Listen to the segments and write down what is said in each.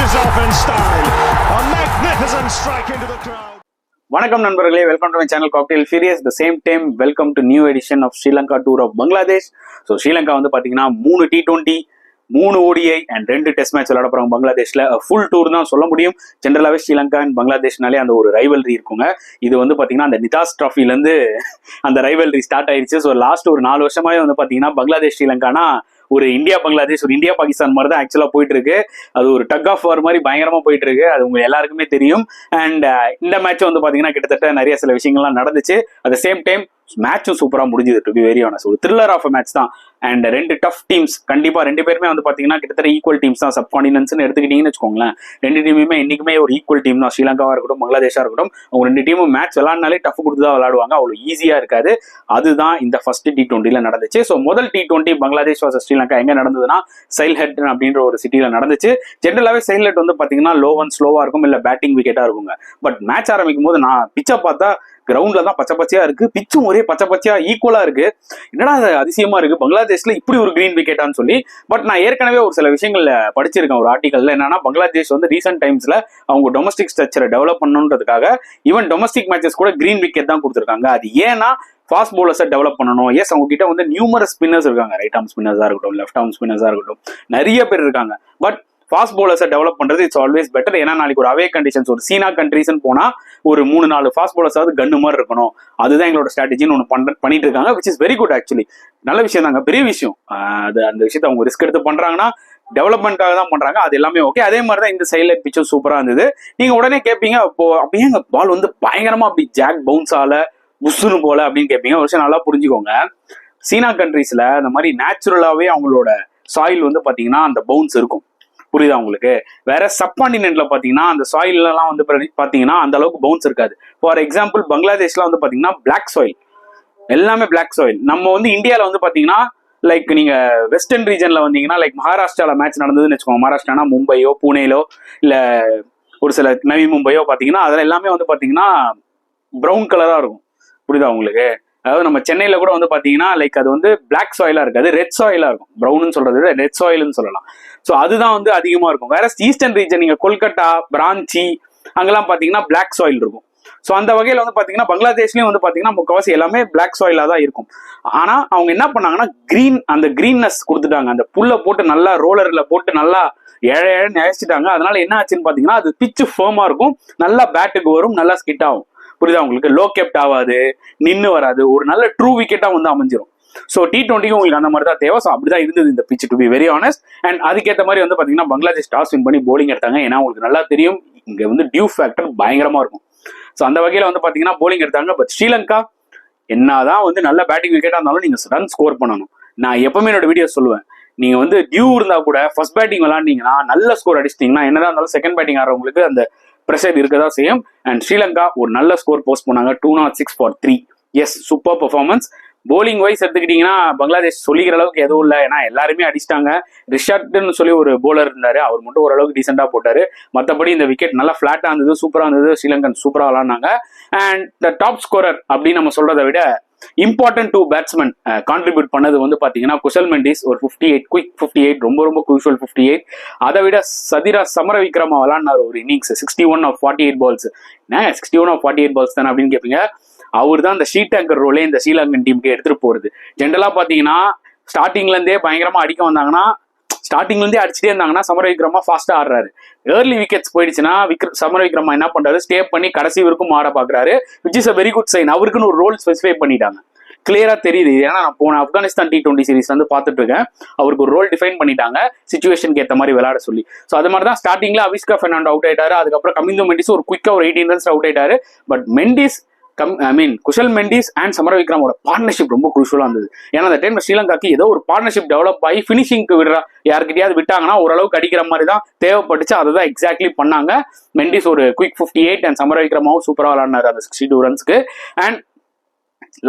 finishes off in style. A magnificent strike into the crowd. வணக்கம் நண்பர்களே, welcome to my channel Cocktail Furious. The same time welcome to new edition of Sri Lanka tour of Bangladesh. So Sri Lanka வந்து பார்த்தீங்கன்னா 3 T20, 3 ODI and 2 test match விளையாட போறாங்க பங்களாதேஷ்ல. Full tour தான் சொல்ல முடியும். ஜென்ரலாகவே ஸ்ரீலங்கா அண்ட் பங்களாதேஷ்னாலே அந்த ஒரு ரைவல்ரி இருக்குங்க. இது வந்து பார்த்தீங்கன்னா அந்த நிதாஸ் ட்ராஃபிலேருந்து அந்த ரைவல்ரி ஸ்டார்ட் ஆயிடுச்சு. ஸோ லாஸ்ட் ஒரு 4 வருஷமாவே வந்து பார்த்தீங்கன்னா பங்களாதேஷ் ஸ்ரீலங்கானா ஒரு இந்தியா பங்களாதேஷ், ஒரு இந்தியா பாகிஸ்தான் மாதிரி தான் ஆக்சுவலா போயிட்டு இருக்கு. அது ஒரு டக் ஆஃப் வார் மாதிரி பயங்கரமா போயிட்டு இருக்கு. அது உங்க எல்லாருக்குமே தெரியும். அண்ட் இந்த மேட்ச் வந்து பாத்தீங்கன்னா கிட்டத்தட்ட நிறைய சில விஷயங்கள்லாம் நடந்துச்சு. அட் சேம் டைம் மேட்சும் சூப்பரா முடிஞ்சது. டு பி வெரி ஆனஸ்ட், ஒரு த்ரில்லர் ஆஃப் மேட்ச் தான். அண்ட் 2 டஃப் டீம்ஸ், கண்டிப்பா 2 பேருமே வந்து பாத்தீங்கன்னா கிட்டத்தட்ட ஈக்குவல் டீம்ஸ் தான். சப் கான்டினன்ட்ஸ் எடுத்துக்கிட்டீங்கன்னு வச்சுக்கோங்களேன், 2 டீமுமே என்னைக்குமே ஒரு ஈக்குவல் டீம் தான். ஸ்ரீலங்காவா இருக்கட்டும், பங்களாதேஷா இருக்கட்டும், அவங்க 2 டீமும் மேட்ச் விளையாடினாலே டஃப் கொடுத்து தான் விளையாடுவாங்க. அவ்வளவு ஈஸியா இருக்காது. அதுதான் இந்த ஃபர்ஸ்ட் T20 நடந்துச்சு. ஸோ முதல் T20 பங்களாதேஷ் வர்சஸ் ஸ்ரீலங்கா எங்க நடந்ததுன்னா சைல்ஹெட் அப்படின்ற ஒரு சிட்டியில நடந்துச்சு. ஜென்ரலாவே சைல்ஹெட் வந்து பாத்தீங்கன்னா ஸ்லோவா இருக்கும், இல்ல பேட்டிங் விக்கெட்டா இருக்குங்க. பட் மேட்ச் ஆரம்பிக்கும் போது நான் பிச்சை பார்த்தா கிரவுண்ட்ல தான் பச்சை பச்சையா இருக்கு, பிச்சும் ஒரே பச்சை பச்சையா ஈக்குவலா இருக்கு. என்னடா அது அதிசயமா இருக்கு, பங்களாதேஷ்ல இப்படி ஒரு கிரீன் விக்கெட்டான்னு சொல்லி. பட் நான் ஏற்கனவே ஒரு சில விஷயங்கள்ல படிச்சிருக்கேன் ஒரு ஆர்டிகல்ல. என்னன்னா பங்களாதேஷ் வந்து ரீசென்ட் டைம்ஸ்ல அவங்க டொமஸ்டிக் ஸ்ட்ரக்சரை டெவலப் பண்ணணுன்றதுக்காக ஈவன் டொமஸ்டிக் மேட்சஸ் கூட கிரீன் விக்கெட் தான் கொடுத்துருக்காங்க. அது ஏன்னா ஃபாஸ்ட் பவுலர்ஸை டெவலப் பண்ணணும். எஸ், அவங்க கிட்ட வந்து நியூமரஸ் ஸ்பின்னர்ஸ் இருக்காங்க. ரைட் ஆர்ம் ஸ்பின்னர்ஸா இருக்கட்டும், லெஃப்ட் ஆர்ம் ஸ்பின்னர்ஸா இருக்கட்டும், நிறைய பேர் இருக்காங்க. பட் ஃபாஸ்ட் பவுலர்ஸை டெவலப் பண்றது இட்ஸ் ஆல்வேஸ் பெட்டர். ஏன்னா நாளைக்கு ஒரு அவே கண்டிஷன்ஸ், ஒரு சீனா கண்ட்ரீஸ்ன்னு போனா ஒரு 3-4 ஃபாஸ்ட் பவுலர்ஸாவது கன்னு மாதிரி இருக்கணும். அதுதான் எங்களோட ஸ்ட்ராட்டஜின்னு ஒன்று பண்ணிட்டு இருக்காங்க. Which is very good actually. நல்ல விஷயம் தாங்க, பெரிய விஷயம். அது அந்த விஷயத்தை அவங்க ரிஸ்க் எடுத்து பண்றாங்கன்னா டெவலப்மெண்ட்காக தான் பண்றாங்க. அது எல்லாமே ஓகே. அதே மாதிரி தான் இந்த சைட்லைட் பிச்சும் சூப்பரா இருந்தது. நீங்க உடனே கேட்பீங்க, அப்போ எங்க பால் வந்து பயங்கரமா அப்படி ஜாக் பவுன்ஸ் ஆல உசுன்னு போல அப்படின்னு கேட்பீங்க. ஒரு விஷயம் நல்லா புரிஞ்சுக்கோங்க. சீனா கண்ட்ரீஸ்ல இந்த மாதிரி நேச்சுரலாவே அவங்களோட சாயில் வந்து பாத்தீங்கன்னா அந்த பவுன்ஸ் இருக்கும். புரியுதா உங்களுக்கு? வேற சப்கான்டினென்ட்ல பாத்தீங்கன்னா அந்த சாயில்ல எல்லாம் வந்து பாத்தீங்கன்னா அந்த அளவுக்கு பவுன்ஸ் இருக்காது. ஃபார் எக்ஸாம்பிள் பங்களாதேஷ்ல வந்து பாத்தீங்கன்னா பிளாக் சாயில், எல்லாமே பிளாக் சாயில். நம்ம வந்து இந்தியால வந்து பாத்தீங்கன்னா லைக் நீங்க வெஸ்டர்ன் ரீஜன்ல வந்தீங்கன்னா லைக் மகாராஷ்டிரால மேட்ச் நடந்ததுன்னு வச்சுக்கோங்க. மகாராஷ்டிரானா மும்பையோ புனேலோ இல்ல ஒரு சில நவி மும்பையோ பாத்தீங்கன்னா அதுல எல்லாமே வந்து பாத்தீங்கன்னா பிரவுன் கலரா இருக்கும். புரியுதா உங்களுக்கு? அதாவது நம்ம சென்னையில கூட வந்து பாத்தீங்கன்னா லைக் அது வந்து பிளாக் சாயிலா இருக்காது, ரெட் சாயிலா இருக்கும். ப்ரௌன்னு சொல்றது விட ரெட் சாயில்னு சொல்லலாம். ஸோ அதுதான் வந்து அதிகமா இருக்கும். வேற ஈஸ்டர்ன் ரீஜன் நீங்க கொல்கட்டா, பிரான்ச்சி அங்கெல்லாம் பாத்தீங்கன்னா பிளாக் சாயில் இருக்கும். ஸோ அந்த வகையில வந்து பாத்தீங்கன்னா பங்களாதேஷ்லயும் வந்து பாத்தீங்கன்னா முக்கால்வாசி எல்லாமே பிளாக் சாயிலா தான் இருக்கும். ஆனா அவங்க என்ன பண்ணாங்கன்னா அந்த கிரீன்னஸ் கொடுத்துட்டாங்க. அந்த புல்லை போட்டு நல்லா ரோலர்ல போட்டு நல்லா ஏழன்னு இழைச்சிட்டாங்க. அதனால என்ன ஆச்சுன்னு பாத்தீங்கன்னா அது பிச்சு ஃபேமா இருக்கும், நல்லா பேட்டுக்கு வரும், நல்லா ஸ்கிட் ஆகும். புரியுதா உங்களுக்கு? லோ கேப்ட் ஆகாது, நின்று வராது, ஒரு நல்ல ட்ரூ விக்கெட்டா வந்து அமைஞ்சிரும். ஸோ T20 உங்களுக்கு அந்த மாதிரி தான் தேவை. ஸோ அப்படிதான் இருந்தது இந்த pitch, to be very honest. And அதுக்கேற்ற மாதிரி வந்து பாத்தீங்கன்னா பங்களாதேஷ் டாஸ் வின் பண்ணி போலிங் எடுத்தாங்க. ஏன்னா உங்களுக்கு நல்லா தெரியும் இங்க வந்து டியூ ஃபேக்டர் பயங்கரமா இருக்கும். ஸோ அந்த வகையில வந்து பாத்தீங்கன்னா போலிங் எடுத்தாங்க. பட் ஸ்ரீலங்கா என்னதான் வந்து நல்ல பேட்டிங் விக்கெட்டா இருந்தாலும் நீங்க ரன் ஸ்கோர் பண்ணணும். நான் எப்பவுமே என்னோட வீடியோ சொல்லுவேன், நீங்க வந்து டியூ இருந்தா கூட ஃபர்ஸ்ட் பேட்டிங் விளாண்டீங்கன்னா நல்ல ஸ்கோர் அடிச்சிட்டீங்கன்னா என்னதான் இருந்தாலும் செகண்ட் பேட்டிங் ஆடுறவங்களுக்கு அந்த ப்ரெஷர் இருக்கதான் செய்யும். அண்ட் ஸ்ரீலங்கா ஒரு நல்ல ஸ்கோர் போஸ்ட் பண்ணாங்க, 206 for 3. Yes, super performance. Bowling wise எடுத்துக்கிட்டீங்கன்னா பங்களாதேஷ் சொல்லிக்கிற அளவுக்கு எதுவும் இல்லை. ஏன்னா எல்லாருமே அடிச்சிட்டாங்க. ரிஷாட்னு சொல்லி ஒரு போலர் இருந்தாரு, அவர் மட்டும் ஓரளவுக்கு டீசெண்டா போட்டாரு. மற்றபடி இந்த விக்கெட் நல்லா ஃபிளாட்டா இருந்தது, சூப்பரா இருந்தது. ஸ்ரீலங்கன் சூப்பரா விளாண்டாங்க. அண்ட் த டாப் ஸ்கோரர் அப்படின்னு நம்ம சொல்றதை விட இம்பார்ட்டன்ட் 2 பேட்ஸ்மேன் கான்ட்ரிபியூட் பண்ணது வந்து பாத்தீங்கன்னா குஷல் மெண்டிஸ் ஒரு 58 குயிக் 58, ரொம்ப குரூஷியல் 58. அதை விட சதிரா சமரவிக்ரமா விளாண்டார் ஒரு innings 61 of 48 balls. 61 of 48 balls தானே அப்படின்னு கேட்பீங்க. அவர் தான் இந்த ஷீட் டேங்கர் ரோலே இந்த ஸ்ரீலங்கன் டீமுக்கு எடுத்துட்டு போறது. ஜென்ரலா பாத்தீங்கன்னா ஸ்டார்டிங்ல இருந்தே பயங்கரமா அடிக்க வந்தாங்கன்னா, ஸ்டார்டிங்ல இருந்தே அடிச்சுட்டே இருந்தாங்கன்னா சமரவிக்ரமா ஃபாஸ்டா ஆடுறாரு. ஏர்லி விக்கெட்ஸ் போயிடுச்சுன்னா சமரவிக்ரமா என்ன பண்றாரு, ஸ்டே பண்ணி கடைசி வரைக்கும் ஆட பாக்குறாரு. Which is a very good sign. அவருக்குன்னு ஒரு ரோல் ஸ்பெசிஃபை பண்ணிட்டாங்க, கிளியரா தெரியுது. ஏன்னா நான் போன ஆப்கானிஸ்தான் T20 சீரிஸ் வந்து பார்த்துட்டு இருக்கேன். அவருக்கு ஒரு ரோல் டிஃபைன் பண்ணிட்டாங்க, சிச்சுவேஷனுக்கு ஏற்ற மாதிரி விளையாட சொல்லி. ஸோ அது மாதிரி தான் ஸ்டார்டிங்ல அவிஸ்கா பெர்னாண்டோ அவுட் ஆயிட்டாரு. அதுக்கப்புறம் கமிந்தோ மெண்டிஸ் ஒரு குயிக்கா ஒரு 18 runs அவுட் ஆயிட்டாரு. பட் மெண்டிஸ் குஷல் மெண்டிஸ் அண்ட் சமரவிக்ரமோட பார்ட்னர்ஷிப் ரொம்ப குரூஷியலா இருந்தது. ஏன்னா அந்த டைம்ல ஸ்ரீலங்காக்கு ஏதோ ஒரு பார்ட்னர்ஷிப் டெவலப் ஆகி பினிஷிங்க்கு விடுறா யாருக்கிட்டையாவது விட்டாங்கன்னா ஓரளவுக்கு அடிக்கிற மாதிரி தான் தேவைப்பட்டுச்சு. அதை தான் எக்ஸாக்ட்லி பண்ணாங்க. மெண்டிஸ் ஒரு குயிக் 58 அண்ட் சமரவிக்ரமாவும் சூப்பரா விளாடினாரு அந்த 62 runsக்கு. அண்ட்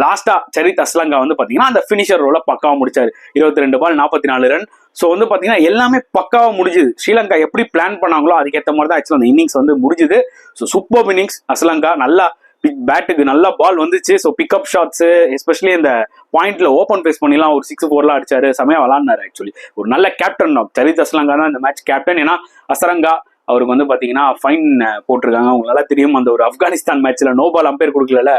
லாஸ்டா சரித் அஸ்லங்கா வந்து பாத்தீங்கன்னா அந்த பினிஷர் ரோல பக்காவா முடிச்சாரு. 22 பால் 44 ரன். ஸோ வந்து பாத்தீங்கன்னா எல்லாமே பக்காவா முடிஞ்சுது. ஸ்ரீலங்கா எப்படி பிளான் பண்ணாங்களோ அதுக்கேற்ற மாதிரி தான் ஆக்சுவலா அந்த இன்னிங்ஸ் வந்து முடிஞ்சுது. So super innings. அஸ்லங்கா நல்லா பேட்டுக்கு நல்லா பால் வந்துச்சு. ஸோ பிக்அப் ஷாட்ஸ் எஸ்பெஷலி இந்த பாயிண்ட்ல ஓப்பன் பேஸ் பண்ணிலாம் ஒரு 6-4 அடிச்சாரு. செமையா விளாடினாரு. ஆக்சுவலி ஒரு நல்ல கேப்டன். சரித் அஸ்லங்கா தான் இந்த மேட்ச் கேப்டன். ஏன்னா அசரங்கா அவருக்கு வந்து பாத்தீங்கன்னா ஃபைன் போட்டிருக்காங்க. உங்களுக்கு நல்லா தெரியும், அந்த ஒரு ஆப்கானிஸ்தான் மேட்ச்ல நோ பால் அம்பையர் கொடுக்கல,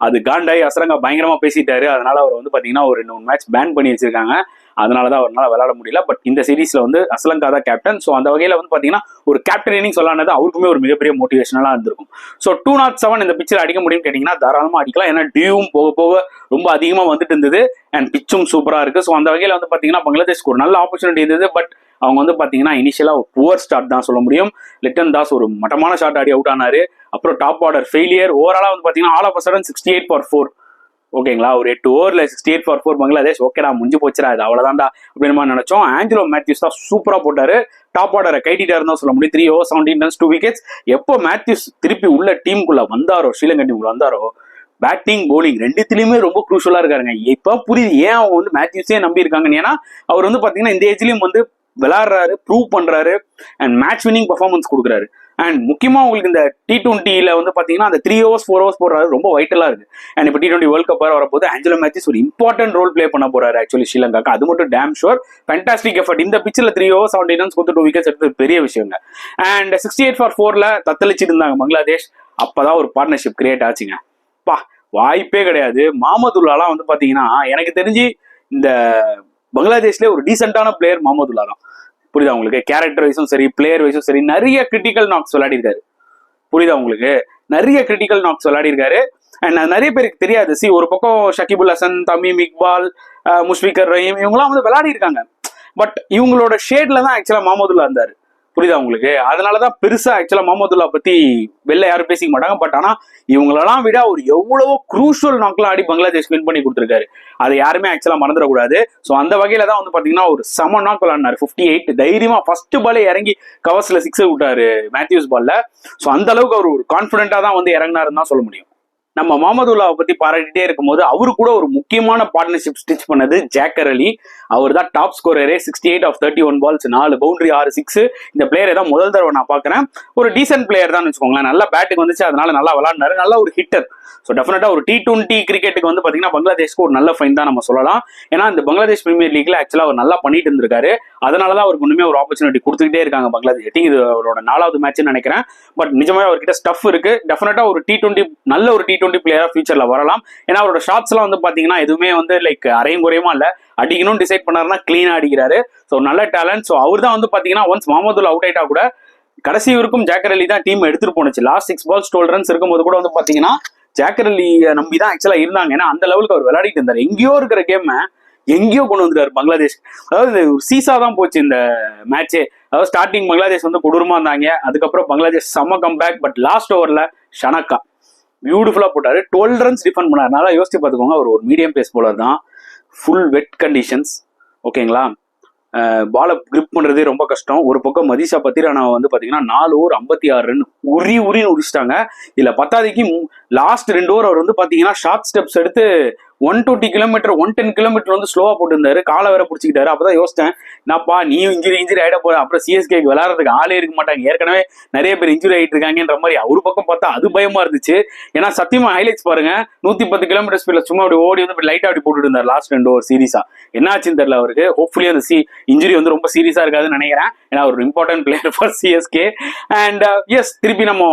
அது காண்டாய் அசரங்கா பயங்கரமா பேசிட்டாரு. அதனால அவர் வந்து பாத்தீங்கன்னா ஒரு 2 மேட்ச் பேன் பண்ணி வச்சிருக்காங்க. அதனாலதான் அவரால் விளையாட முடியல. பட் இந்த சீரீஸ்ல வந்து அஸ்லங்கா தான் கேப்டன். ஸோ அந்த வகையில வந்து பாத்தீங்கன்னா ஒரு கேப்டன் இன்னிங் சொல்லானது அவருக்குமே ஒரு மிகப்பெரிய மோட்டிவேஷனலா இருந்திருக்கும். ஸோ 207 இந்த பிச்சில் அடிக்க முடியும்னு கேட்டீங்கன்னா தாராளமா அடிக்கலாம். ஏன்னா டியூவும் போக போக ரொம்ப அதிகமா வந்துட்டு இருந்தது அண்ட் பிச்சும் சூப்பரா இருக்கு. ஸோ அந்த வகையில வந்து பாத்தீங்கன்னா பங்களாதேஷ்க்கு ஒரு நல்ல ஆப்பர்ச்சுனிட்டி இருந்தது. பட் அவங்க வந்து பாத்தீங்கன்னா இனிஷியலா ஒரு புவர் ஸ்டார்ட் தான் சொல்ல முடியும். லிட்டன் தாஸ் ஒரு மட்டமான ஷாட் ஆடி அவுட் ஆனாரு. அப்புறம் டாப் ஆர்டர் ஃபெயிலியர். ஓவராலா வந்து பாத்தீங்கன்னா all of a sudden 68 for 4. ஓகேங்களா, ஒரு 8 ஓவர்ல 68 for 4 பங்களாதேஷ். ஓகேடா முடிஞ்சு போச்சுடா, இது அவ்வளவுதான்டா அப்படின்னு மாதிரி நினைச்சோம். ஆஞ்சலோ மேத்யூஸ் தான் சூப்பரா போட்டாரு. டாப் ஆர்டரை கைட்டிட்டாருன்னு தான் சொல்ல முடியும். 3 overs 17 runs 2 wickets. எப்போ மேத்யூஸ் திருப்பி உள்ள டீமுக்குள்ள வந்தாரோ, ஸ்ரீலங்கா டீமுக்குள்ள வந்தாரோ, பேட்டிங் போலிங் ரெண்டுத்திலுமே ரொம்ப குரூஷலா இருக்காருங்க. இப்ப புரியுது ஏன் அவங்க வந்து மேத்யூஸே நம்பி இருக்காங்கன்னு. ஏன்னா அவர் வந்து பாத்தீங்கன்னா இந்த ஏஜ்லயும் வந்து விளையாடுறாரு, ப்ரூவ் பண்றாரு அண்ட் மேட்ச் வின்னிங் பர்ஃபார்மன்ஸ் கொடுக்குறாரு. அண்ட் முக்கியமா உங்களுக்கு இந்த T20 வந்து பாத்தீங்கன்னா அந்த 3 overs 4 overs போடுறாரு, ரொம்ப வைட்டலா இருக்கு. அண்ட் இப்போ T20 வேர்ல்ட் கப் வரப்போது ஆஞ்சலோ மேத்யூஸ் ஒரு இம்பார்ட்டன்ட் ரோல் பிளே பண்ண போறாரு ஆக்சுவலி ஸ்ரீலங்காக்கு. அது மட்டும் டேம் ஷோர். Fantastic effort. இந்த பிச்சில் 3 overs 17 runs கொடுத்து 2 wickets எடுத்தது பெரிய விஷயங்க. அண்ட் 68 for 4ல தத்தளிச்சிட்டு இருந்தாங்க பங்களாதேஷ். அப்பதான் ஒரு பார்ட்னர்ஷிப் கிரியேட் ஆச்சுங்க. பா, வாய்ப்பே கிடையாது. மாமதுல்லாலாம் வந்து பாத்தீங்கன்னா எனக்கு தெரிஞ்சு இந்த பங்களாதேஷ்ல ஒரு டீசென்டான பிளேயர் மாமதுல்லா தான். புரியுதா உங்களுக்கு? கேரக்டர் வைஸும் சரி, பிளேயர் வைஸும் சரி, நிறைய கிரிட்டிக்கல் நாக்ஸ் விளையாடி இருக்காரு. புரியுதா உங்களுக்கு? நிறைய கிரிட்டிக்கல் நாக்ஸ் விளையாடி இருக்காரு. அண்ட் நிறைய பேருக்கு தெரியாது. ஒரு பக்கம் ஷகிபுல் ஹசன், தமீம் இக்பால், முஷ்பிகர் ரஹீம் இவங்கலாம் வந்து விளையாடி இருக்காங்க. பட் இவங்களோட ஷேட்ல தான் ஆக்சுவலா மாமதுல்லா இருந்தாரு. புரியுதா உங்களுக்கு? அதனாலதான் பெருசா ஆக்சுவலா மாமதுல்லா பத்தி வெளில யாரும் பேசிக்க மாட்டாங்க. பட் ஆனா இவங்களெல்லாம் விட ஒரு எவ்வளவோ குரூஷியல் நாக்லாம் ஆடி பங்களாதேஷ் வின் பண்ணி கொடுத்துருக்காரு. அதை யாருமே ஆக்சுவலா மறந்துடக்கூடாது. ஸோ அந்த வகையில தான் வந்து பாத்தீங்கன்னா ஒரு செம நாக் விளையாடினாரு. 58 தைரியமா ஃபர்ஸ்ட் பாலே இறங்கி கவர்ஸ்ல 6 விட்டாரு மேத்யூஸ் பால்ல. ஸோ அந்த அளவுக்கு அவர் ஒரு கான்பிடென்டா தான் வந்து இறங்கினாருன்னு தான் சொல்ல முடியும். நம்ம மாமதுல்லாவை பத்தி பாராட்டிட்டே இருக்கும்போது அவரு கூட ஒரு முக்கியமான பார்ட்னர்ஷிப் ஸ்டிச் பண்ணது ஜாக்கர் அலி. அவர் தான் டாப் ஸ்கோரரே. 68 of 31 balls, 4 boundary, 6 6. இந்த பிளேயரை தான் முதல் தடவை நான் பாக்குறேன். ஒரு டீசென்ட் பிளேயர் தான் வச்சுக்கோங்களேன். நல்லா பேட்டுக்கு வந்துச்சு, அதனால நல்லா விளையாடினாரு. நல்ல ஒரு ஹிட்டர். ஸோ டெஃபினட்டா ஒரு T20 கிரிக்கெட்டுக்கு வந்து பாத்தீங்கன்னா பங்களாதேஷ்க்கு ஒரு நல்ல ஃபைன் தான் நம்ம சொல்லலாம். ஏன்னா இந்த பங்களாதேஷ் பிரீமியர் லீக்ல ஆக்சுவலா அவர் நல்லா பண்ணிட்டு இருந்திருக்காரு. அதனாலதான் அவருக்கு ஒண்ணுமே ஒரு ஆப்பர்ச்சுனிட்டி கொடுத்துக்கிட்டே இருக்காங்க பங்களாதேஷ். இது அவரோட 4வது மேட்ச்னு நினைக்கிறேன். பட் நிஜமே அவர்கிட்ட ஸ்டஃப் இருக்கு. டெஃபினட்டா ஒரு T20 நல்ல ஒரு T20 பிளேயரா ஃபியூச்சர்ல வரலாம். ஏன்னா அவரோட ஷாட்ஸ் எல்லாம் வந்து பாத்தீங்கன்னா எதுவுமே வந்து லைக் அரையும் குறையுமா இல்ல, அடிக்கணும்னு டிசைட் பண்ணாருன்னா கிளீனா அடிக்கிறாரு. ஸோ நல்ல டேலண்ட். ஸோ அவர் தான் வந்து பாத்தீங்கன்னா ஒன்ஸ் மாமதுல்லா அவுட் ஆயிட்டா கூட கடைசி வரைக்கும் ஜாக்கர் அலி தான் டீம் எடுத்துட்டு போனுச்சு. லாஸ்ட் 6 balls 12 runs இருக்கும்போது கூட வந்து பாத்தீங்கன்னா ஜாக்கர் அலியை நம்பி தான் ஆக்சுவலா இருந்தாங்க. ஏன்னா அந்த லெவலுக்கு அவர் விளையாடிட்டு இருந்தாரு. எங்கேயோ இருக்கிற கேம் எங்கேயோ கொண்டு வந்துட்டாரு பங்களாதேஷ். அதாவது ஒரு சீசா தான் போச்சு இந்த மேட்சே. அதாவது ஸ்டார்டிங் பங்களாதேஷ் வந்து கொடூரமா இருந்தாங்க. அதுக்கப்புறம் பங்களாதேஷ் செம்ம கம்பேக். பட் லாஸ்ட் ஓவர்ல ஷனக்கா பியூட்டிஃபுல்லா போட்டாரு. 12 runs டிஃபெண்ட் பண்ணாரு. நல்லா யோசிச்சு பார்த்துக்கோங்க. அவர் ஒரு மீடியம் பேஸ் போலர் தான். ஃபுல் வெட் கண்டிஷன்ஸ். ஓகேங்களா, பாலை கிரிப் பண்றதே ரொம்ப கஷ்டம். ஒரு பக்கம் மதிஷா பத்திரானா வந்து பாத்தீங்கன்னா 4 over 56 run உரின்னு உரிச்சிட்டாங்க. இதுல பத்தாதிக்கு லாஸ்ட் 2 over அவர் வந்து பாத்தீங்கன்னா ஷார்ட் ஸ்டெப்ஸ் எடுத்து 120 kilometer 110 kilometer வந்து ஸ்லோவா போட்டு இருந்தாரு. காலை வேற பிடிச்சிக்கிட்டாரு. அப்பதான் யோசிச்சேன், என்னப்பா நீயும் இன்ஜுரி ஆயிட போற, அப்புறம் சிஎஸ்கேக்கு விளையாடுறதுக்கு ஆளே இருக்க மாட்டாங்க, ஏற்கனவே நிறைய பேர் இன்ஜுரி ஆயிட்டு இருக்காங்கன்ற மாதிரி ஒரு பக்கம் பார்த்தா அது பயமா இருந்துச்சு. ஏன்னா சத்தியமா ஹைலைட்ஸ் பாருங்க, 110 kilometer ஸ்பீட்ல சும்மா அப்படி ஓடி வந்து லைட்டா அப்படி போட்டுட்டு இருந்தார் லாஸ்ட் 2 over சீரியஸா. என்ன ஆச்சுன்னு தெரியல அவருக்கு. ஹோப்ஃபுல்லி அந்த இன்ஜுரி வந்து ரொம்ப சீரியஸா இருக்காதுன்னு நினைக்கிறேன். ஏன்னா ஒரு important player for CSK. And yes, திருப்பி நம்ம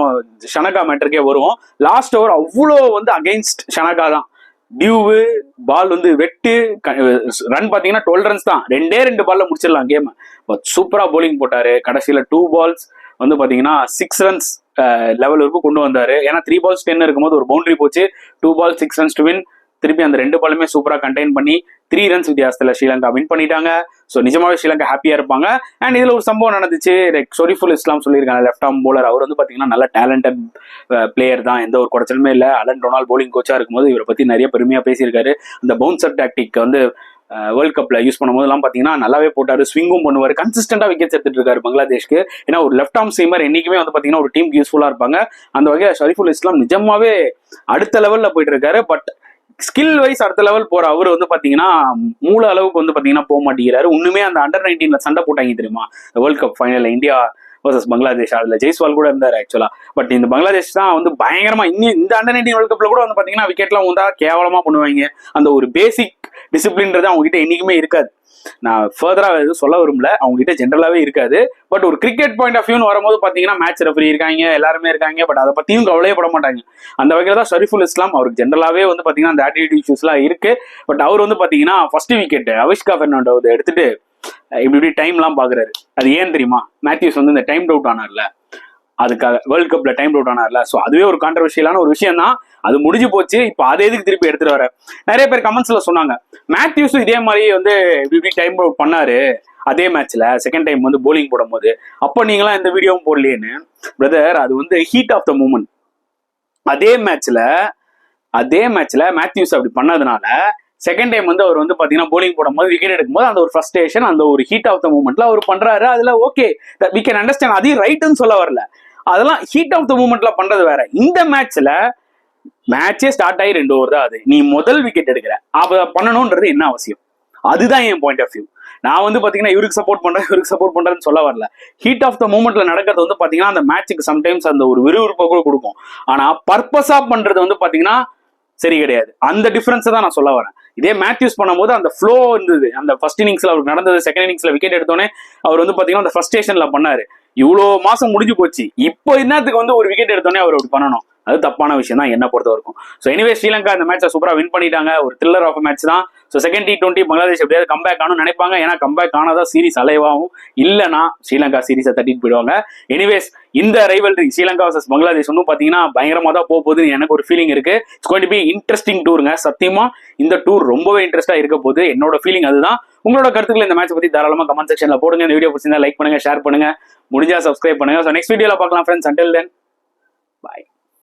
ஷனகா மேட்டருக்கே வருவோம். லாஸ்ட் ஓவர் அவ்வளோ வந்து அகைன்ஸ்ட் ஷனகா தான். டியூவு பால் வந்து வெட்டு ரன் பாத்தீங்கன்னா 12 runs தான். 2 பால்ல முடிச்சிடலாம் கேம். பட் சூப்பரா போலிங் போட்டாரு. கடைசியில 2 balls வந்து பாத்தீங்கன்னா 6 runs லெவல் வரைக்கும் கொண்டு வந்தாரு. ஏன்னா 3 balls 10 இருக்கும்போது ஒரு பவுண்டரி போச்சு. 2 balls 6 runs to win. திருப்பி அந்த 2 பாலுமே சூப்பரா கண்டெயின் பண்ணி 3 runs வித்தியாசத்துல ஸ்ரீலங்கா வின் பண்ணிட்டாங்க. ஸோ நிஜமாவே ஸ்ரீலங்கா ஹாப்பியா இருப்பாங்க. அண்ட் இதுல ஒரு சம்பவம் நடந்துச்சு. லைக் ஷொரிஃபுல் இஸ்லாம் சொல்லியிருக்காங்க, லெஃப்ட் ஆர்ம் போலர். அவர் வந்து பாத்தீங்கன்னா நல்ல டேலண்டட் பிளேயர் தான், எந்த ஒரு குறைச்சலுமே இல்லை. அலன் டொனால்ட் போலிங் கோச்சா இருக்கும்போது இவரை பத்தி நிறைய பெருமையா பேசியிருக்காரு. அந்த பவுன்சர் டாக்டிக் வந்து வேர்ல்ட் கப்ல யூஸ் பண்ணும்போது எல்லாம் பாத்தீங்கன்னா நல்லாவே போட்டாரு. ஸ்விங்கும் பண்ணுவாரு. கன்சிஸ்டன்டா விக்கெட்ஸ் எடுத்துட்டு இருக்காரு பங்களாதேஷ்க்கு. ஏன்னா ஒரு லெஃப்ட் ஆர்ம் சீமர் என்னைக்குமே வந்து பாத்தீங்கன்னா ஒரு டீமுக்கு யூஸ்ஃபுல்லா இருப்பாங்க. அந்த வகையில ஷொரிஃபுல் இஸ்லாம் நிஜமாவே அடுத்த லெவல்ல போயிட்டு இருக்காரு. பட் ஸ்கில் வைஸ் அடுத்த லெவல் போற அவரு வந்து பாத்தீங்கன்னா மூல அளவுக்கு வந்து பாத்தீங்கன்னா போக மாட்டேங்கிறாரு. ஒண்ணுமே அந்த Under 19 சண்டை போட்டாங்க தெரியுமா, வேர்ல்ட் கப் ஃபைனல்ல இந்தியா வர்சஸ் பங்களாதேஷ். அதுல ஜெய்ஸ்வால் கூட இருந்தாரு ஆக்சுவலா. பட் இந்த பங்களாதேஷ் தான் வந்து பயங்கரமா இந்த Under 19 வேர்ல்ட் கப்ல கூட வந்து பாத்தீங்கன்னா விக்கெட்லாம் வந்தா கேவலமா பண்ணுவாங்க. அந்த ஒரு பேசிக் டிசிப்ளின்றது அவங்க கிட்ட என்னைக்குமே இருக்காது. நான் ஃபர்தரா எதுவும் சொல்ல விரும்பல, அவங்க கிட்ட ஜென்ரலாவே இருக்காது. பட் ஒரு கிரிக்கெட் பாயிண்ட் ஆஃப் வியூன்னு வரும்போது பாத்தீங்கன்னா மேட்ச் ரெஃபரி இருக்காங்க, எல்லாருமே இருக்காங்க. பட் அதை பத்தியும் கவலையே பட மாட்டாங்க. அந்த வகையில தான் ஷரீஃபுல் இஸ்லாம், அவருக்கு ஜென்ரலாவே வந்து பாத்தீங்கன்னா அந்த ஆட்டிடியூட் இஷ்யூஸ்லாம் இருக்கு. பட் அவர் வந்து பாத்தீங்கன்னா ஃபர்ஸ்ட் விக்கெட் அவிஷ்கா பெர்னாண்டோ எடுத்துட்டு இப்படி டைம்லாம் பாக்குறாரு. அது ஏன் தெரியுமா? மேத்யூஸ் வந்து இந்த டைம் அவுட் ஆனார்ல, அதுக்காக வேர்ல்ட் கப்ல டைம் அவுட் ஆனார்ல. ஸோ அதுவே ஒரு கான்ட்ரவர்ஷியலான ஒரு விஷயம் தான். அது முடிஞ்சு போச்சு. இப்போ அதை எதுக்கு திருப்பி எடுத்துட்டு வர? நிறைய பேர் கமெண்ட்ஸ்ல சொன்னாங்க, மேத்யூஸும் இதே மாதிரி வந்து இப்படி டைம் அவுட் பண்ணாரு அதே மேட்ச்ல செகண்ட் டைம் வந்து போலிங் போடும் போது, அப்போ நீங்களாம் இந்த வீடியோவும் போடலையேன்னு. பிரதர், அது வந்து ஹீட் ஆஃப் த மூமெண்ட். அதே மேட்ச்ல மேத்யூஸ் அப்படி பண்ணதுனால செகண்ட் டைம் வந்து அவர் வந்து பாத்தீங்கன்னா போலிங் போடும்போது விக்கெட் எடுக்கும்போது அந்த ஒரு ஃப்ரஸ்ட்ரேஷன், அந்த ஒரு ஹீட் ஆஃப் த மூமெண்ட்ல அவர் பண்றாரு. அதுல ஓகே, வி கேன் அண்டர்ஸ்டாண்ட். அதையும் ரைட்னு சொல்ல வரல, அதெல்லாம் ஹீட் ஆஃப் த மூமெண்ட்ல பண்றது வேற. இந்த மேட்சே ஸ்டார்ட் ஆகி 2 ஓவர் தான் அது, நீ முதல் விக்கெட் எடுக்கிற, அப்ப பண்ணணும்ன்றது என்ன அவசியம்? அதுதான் என் பாயிண்ட் ஆஃப் வியூ. நான் வந்து பாத்தீங்கன்னா இவருக்கு சப்போர்ட் பண்றேன்னு சொல்ல வரல. ஹீட் ஆஃப் த மூமெண்ட்ல நடக்கிறது வந்து பாத்தீங்கன்னா அந்த மேட்சுக்கு சம்டைம்ஸ் அந்த ஒரு விறுவிறுப்பை கூட கொடுக்கும். ஆனா பர்பஸா பண்றது வந்து பாத்தீங்கன்னா சரி கிடையாது. அந்த டிஃபரன்ஸ் தான் நான் சொல்ல வரேன். இதே மேத்யூஸ் பண்ணும்போது அந்த ஃப்ளோ இருந்தது. அந்த ஃபர்ஸ்ட் இன்னிங்ஸ்ல அவருக்கு நடந்தது, செகண்ட் இன்னிங்ஸ்ல விக்கெட் எடுத்தோன்னே அவர் வந்து பாத்தீங்கன்னா அந்த ஃப்ரஸ்ட்ரேஷன்ல பண்ணாரு. இவ்வளோ மாசம் முடிஞ்சு போச்சு, இப்போ என்னத்துக்கு வந்து ஒரு விக்கெட் எடுத்தோன்னே அவர் அப்படி பண்ணணும்? அது தப்பான விஷயம் தான் என்ன பொறுத்த வரைக்கும். ஸோ எனிவே ஸ்ரீலங்கா இந்த மேட்சை சூப்பரா வின் பண்ணிட்டாங்க. ஒரு த்ரில்லர் ஆஃப் மேட்ச் தான். ஸோ செகண்ட் T20 பங்களாதேஷ் எப்படியாவது கம்பேக் ஆகணும்னு நினைப்பாங்க. ஏன்னா கம்பேக் ஆனாதான் சீரிஸ் அலைவாகும், இல்லைன்னா ஸ்ரீலங்கா சீரிஸை தட்டிட்டு போயிடுவாங்க. எனிவேஸ் இந்த ரைவல்ரி ஸ்ரீலங்கா வர்சஸ் பங்களாதேஷ் ஒன்றும் பார்த்தீங்கன்னா பயங்கரமாக தான் போக போகுதுன்னு எனக்கு ஒரு ஃபீலிங் இருக்கு. It's going to be interesting டூருங்க. சத்தியமா இந்த டூர் ரொம்பவே இன்ட்ரெஸ்டா இருக்க போகுது. என்னோட ஃபீலிங் அதுதான். உங்களோட கருத்துக்கள் இந்த மேட்ச் பத்தி தாராளமா கமெண்ட் செக்ஷன்ல போடுங்க. இந்த வீடியோ பிடிச்சிருந்தா லைக் பண்ணுங்க, ஷேர் பண்ணுங்க, முடிஞ்சா சப்ஸ்கிரைப் பண்ணுங்க. ஸோ நெக்ஸ்ட் வீடியோல பார்க்கலாம் ஃப்ரெண்ட்ஸ். அன்டில் தென், பாய்.